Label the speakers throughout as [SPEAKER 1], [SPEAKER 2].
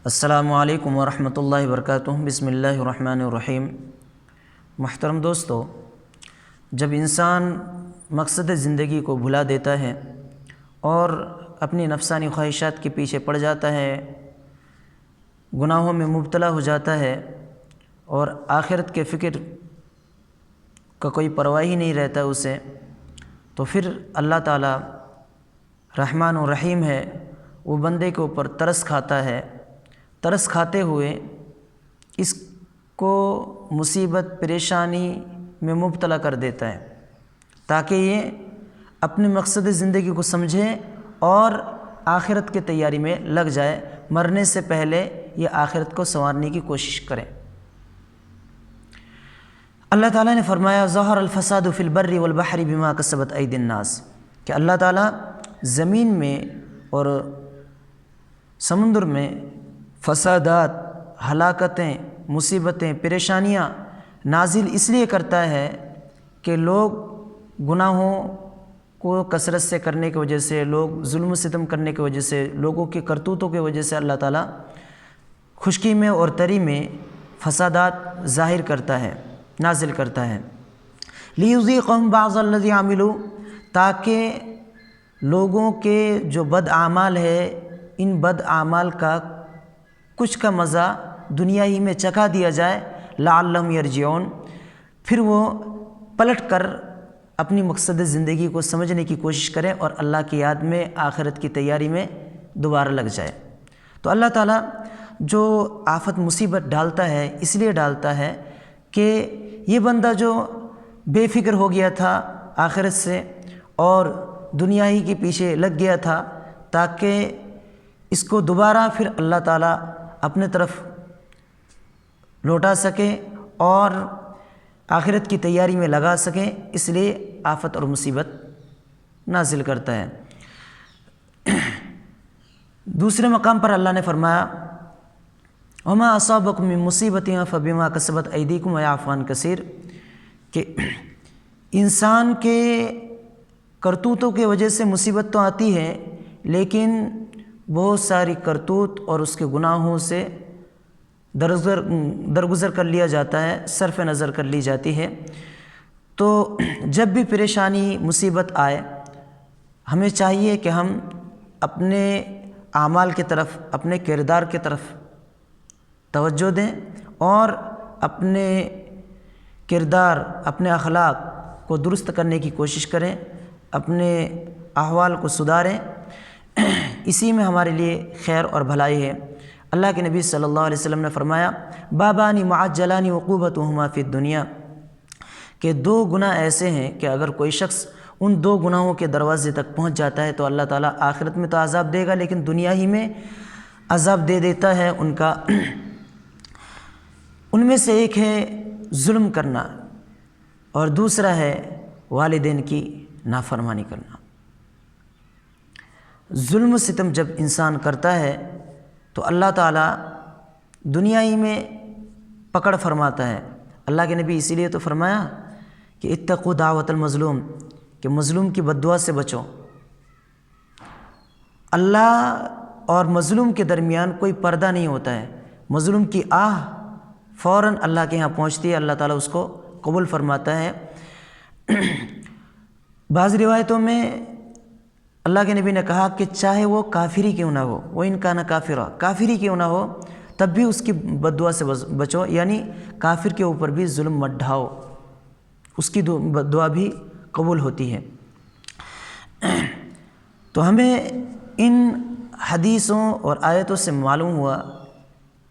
[SPEAKER 1] السلام علیکم ورحمۃ اللہ وبرکاتہ۔ بسم اللہ الرحمن الرحیم۔ محترم دوستو، جب انسان مقصد زندگی کو بھلا دیتا ہے اور اپنی نفسانی خواہشات کے پیچھے پڑ جاتا ہے، گناہوں میں مبتلا ہو جاتا ہے اور آخرت کے فکر کا کوئی پرواہ ہی نہیں رہتا اسے، تو پھر اللہ تعالیٰ رحمان و رحیم ہے، وہ بندے کے اوپر ترس کھاتا ہے۔ ترس کھاتے ہوئے اس کو مصیبت پریشانی میں مبتلا کر دیتا ہے تاکہ یہ اپنے مقصد زندگی کو سمجھے اور آخرت کی تیاری میں لگ جائے، مرنے سے پہلے یہ آخرت کو سنوارنے کی کوشش کرے۔ اللہ تعالیٰ نے فرمایا ظہر الفساد فی البر والبحر بما کسبت ایدی الناس، کہ اللہ تعالیٰ زمین میں اور سمندر میں فسادات، ہلاکتیں، مصیبتیں، پریشانیاں نازل اس لیے کرتا ہے کہ لوگ گناہوں کو کثرت سے کرنے کی وجہ سے، لوگ ظلم و ستم کرنے کی وجہ سے، لوگوں کے کرتوتوں کی وجہ سے اللہ تعالیٰ خشکی میں اور تری میں فسادات ظاہر کرتا ہے، نازل کرتا ہے۔ لیذیقہم بعض الذی عملوا، تاکہ لوگوں کے جو بد اعمال ہے، ان بد اعمال کا کچھ کا مزہ دنیا ہی میں چکھا دیا جائے، لعلہم یرجعون، پھر وہ پلٹ کر اپنی مقصد زندگی کو سمجھنے کی کوشش کریں اور اللہ کی یاد میں، آخرت کی تیاری میں دوبارہ لگ جائے۔ تو اللہ تعالیٰ جو آفت مصیبت ڈالتا ہے اس لیے ڈالتا ہے کہ یہ بندہ جو بے فکر ہو گیا تھا آخرت سے اور دنیا ہی کے پیچھے لگ گیا تھا، تاکہ اس کو دوبارہ پھر اللہ تعالیٰ اپنے طرف لوٹا سکے اور آخرت کی تیاری میں لگا سکیں، اس لیے آفت اور مصیبت نازل کرتا ہے۔ دوسرے مقام پر اللہ نے فرمایا وما اصابکم من مصیبت فبما کسبت ایدیکم ویعفو عن کثیر، کہ انسان کے کرتوتوں کی وجہ سے مصیبت تو آتی ہے، لیکن بہت ساری کرتوت اور اس کے گناہوں سے درگزر کر لیا جاتا ہے، صرف نظر کر لی جاتی ہے۔ تو جب بھی پریشانی مصیبت آئے، ہمیں چاہیے کہ ہم اپنے اعمال کی طرف، اپنے کردار کی طرف توجہ دیں اور اپنے کردار، اپنے اخلاق کو درست کرنے کی کوشش کریں، اپنے احوال کو سدھاریں، اسی میں ہمارے لیے خیر اور بھلائی ہے۔ اللہ کے نبی صلی اللہ علیہ وسلم نے فرمایا بابانی معجلانی عقوبتہما فی الدنیا، کہ دو گناہ ایسے ہیں کہ اگر کوئی شخص ان دو گناہوں کے دروازے تک پہنچ جاتا ہے تو اللہ تعالیٰ آخرت میں تو عذاب دے گا، لیکن دنیا ہی میں عذاب دے دیتا ہے ان کا۔ ان میں سے ایک ہے ظلم کرنا اور دوسرا ہے والدین کی نافرمانی کرنا۔ ظلم و ستم جب انسان کرتا ہے تو اللہ تعالیٰ دنیا ہی میں پکڑ فرماتا ہے۔ اللہ کے نبی اسی لیے تو فرمایا کہ اتقوا دعوت المظلوم، کہ مظلوم کی بد دعا سے بچو۔ اللہ اور مظلوم کے درمیان کوئی پردہ نہیں ہوتا ہے، مظلوم کی آہ فوراً اللہ کے یہاں پہنچتی ہے، اللہ تعالیٰ اس کو قبول فرماتا ہے۔ بعض روایتوں میں اللہ کے نبی نے کہا کہ چاہے وہ کافر ہی کیوں نہ ہو، وہ ان کا نہ کافر ہی کیوں نہ ہو، تب بھی اس کی بد دعا سے بچو، یعنی کافر کے اوپر بھی ظلم مت ڈھاؤ، اس کی بد دعا بھی قبول ہوتی ہے۔ تو ہمیں ان حدیثوں اور آیتوں سے معلوم ہوا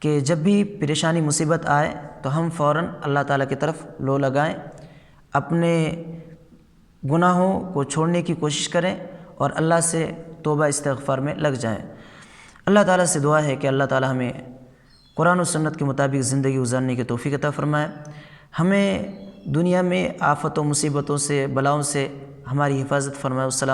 [SPEAKER 1] کہ جب بھی پریشانی مصیبت آئے تو ہم فوراً اللہ تعالیٰ کی طرف لو لگائیں، اپنے گناہوں کو چھوڑنے کی کوشش کریں اور اللہ سے توبہ استغفار میں لگ جائیں۔ اللہ تعالیٰ سے دعا ہے کہ اللہ تعالیٰ ہمیں قرآن و سنت کے مطابق زندگی گزارنے کی توفیق عطا فرمائے، ہمیں دنیا میں آفت و مصیبتوں سے، بلاؤں سے ہماری حفاظت فرمائے۔ السلام